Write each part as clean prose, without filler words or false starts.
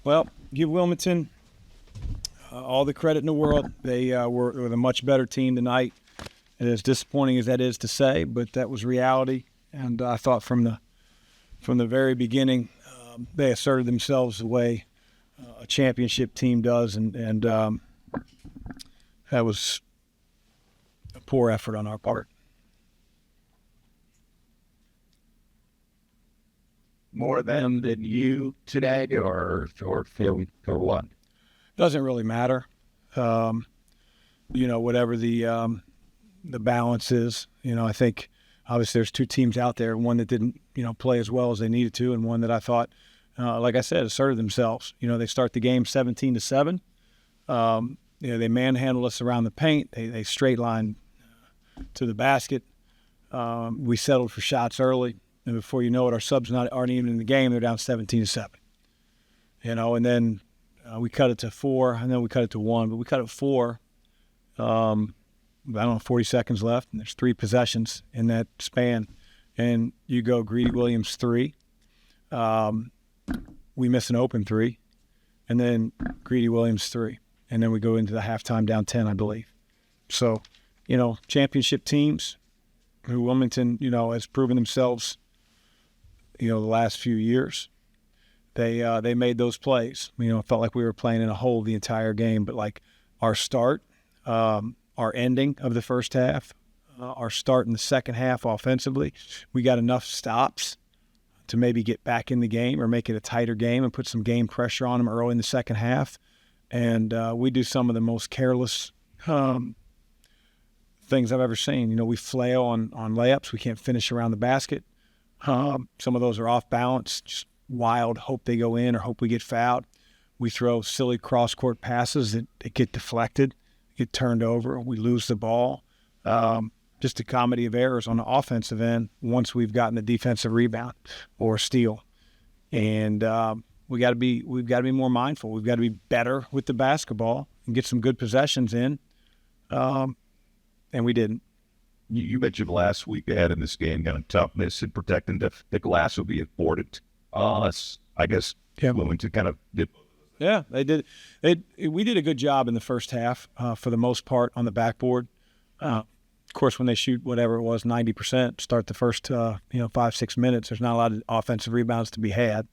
Well, give Wilmington all the credit in the world. They were a much better team tonight. And as disappointing as that is to say, but that was reality. And I thought from the very beginning, they asserted themselves the way a championship team does, and that was a poor effort on our part. More them than you today, or feel or what? Doesn't really matter. Whatever the balance is. I think obviously there's two teams out there, one that didn't, play as well as they needed to, and one that I thought, like I said, asserted themselves. They start the game 17-7. They manhandled us around the paint. They straight lined to the basket. We settled for shots early, and before you know it, our subs aren't even in the game. They're down 17-7. And then we cut it to 4, and then we cut it to 1, but we cut it 4. I don't know, 40 seconds left, and there's 3 possessions in that span. And you go Greedy Williams 3. We miss an open 3, and then Greedy Williams 3. And then we go into the halftime down 10, I believe. So, championship teams who Wilmington, has proven themselves, the last few years. They made those plays. It felt like we were playing in a hole the entire game. But, like, our start, our ending of the first half, our start in the second half offensively, we got enough stops to maybe get back in the game or make it a tighter game and put some game pressure on them early in the second half. And we do some of the most careless things I've ever seen. We flail on layups. We can't finish around the basket. Some of those are off balance, just wild, hope they go in or hope we get fouled. We throw silly cross-court passes that get deflected, get turned over. We lose the ball. Just a comedy of errors on the offensive end once we've gotten the defensive rebound or steal. And we've got to be more mindful. We've got to be better with the basketball and get some good possessions in. And we didn't. You mentioned last week they had in this game kind of toughness and protecting the glass will be important. I guess Wilmington kind of did. Yeah, they did. We did a good job in the first half for the most part on the backboard. Of course, when they shoot whatever it was, 90%, start the first 5-6 minutes, there's not a lot of offensive rebounds to be had.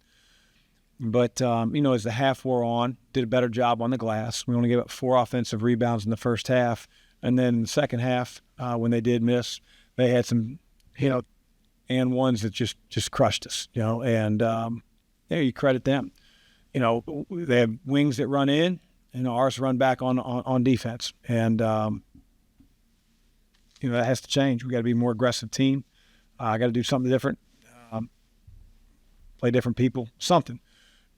But, as the half wore on, did a better job on the glass. We only gave up 4 offensive rebounds in the first half. And then in the second half, when they did miss, they had some, and ones that just crushed us, and you credit them. They have wings that run in, and ours run back on defense. And, that has to change. We got to be a more aggressive team. I got to do something different, play different people, something.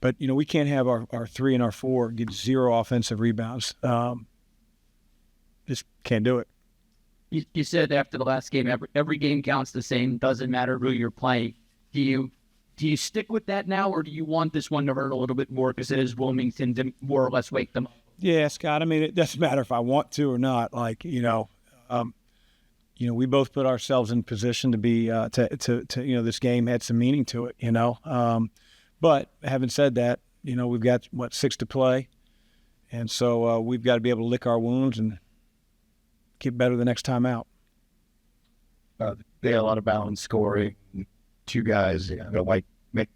But, we can't have our 3 and our 4 get 0 offensive rebounds. Just can't do it. You said after the last game, every game counts the same. Doesn't matter who you're playing. Do you stick with that now, or do you want this one to hurt a little bit more because it is Wilmington to more or less wake them up? Yeah, Scott. I mean, it doesn't matter if I want to or not. Like, we both put ourselves in position to be this game had some meaning to it. But having said that, we've got 6 to play, and so we've got to be able to lick our wounds and get better the next time out. They had a lot of balanced scoring. 2 guys, like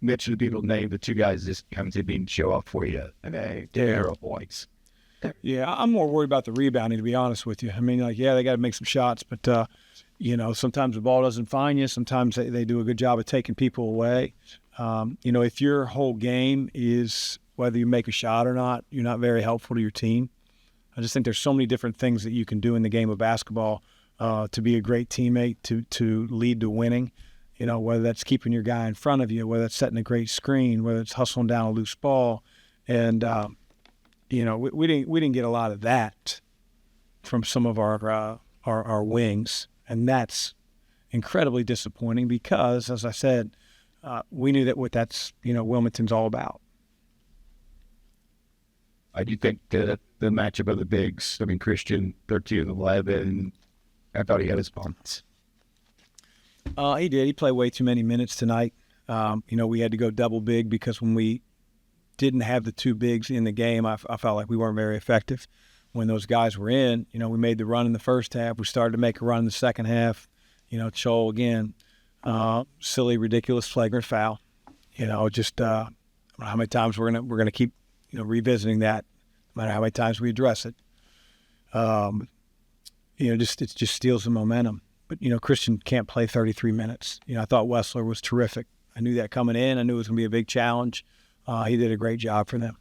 mention people name the 2 guys just come to didn't show up for you, and they're points. Yeah, I'm more worried about the rebounding, to be honest with you. I mean, they got to make some shots, but sometimes the ball doesn't find you. Sometimes they do a good job of taking people away. If your whole game is whether you make a shot or not, you're not very helpful to your team. I just think there's so many different things that you can do in the game of basketball to be a great teammate, to lead to winning. Whether that's keeping your guy in front of you, whether it's setting a great screen, whether it's hustling down a loose ball. And, we didn't get a lot of that from some of our wings. And that's incredibly disappointing because, as I said, we knew that's Wilmington's all about. I do think the matchup of the bigs, Christian, 13-11, I thought he had his moments. He did. He played way too many minutes tonight. We had to go double big because when we didn't have the two bigs in the game, I felt like we weren't very effective. When those guys were in, we made the run in the first half. We started to make a run in the second half. Cho again, silly, ridiculous, flagrant foul. Just I don't know how many times we're gonna keep revisiting that, no matter how many times we address it. It just steals the momentum. But Christian can't play 33 minutes. I thought Wessler was terrific. I knew that coming in. I knew it was gonna be a big challenge. He did a great job for them.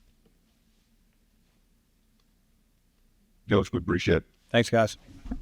Coach, we appreciate it. Thanks, guys.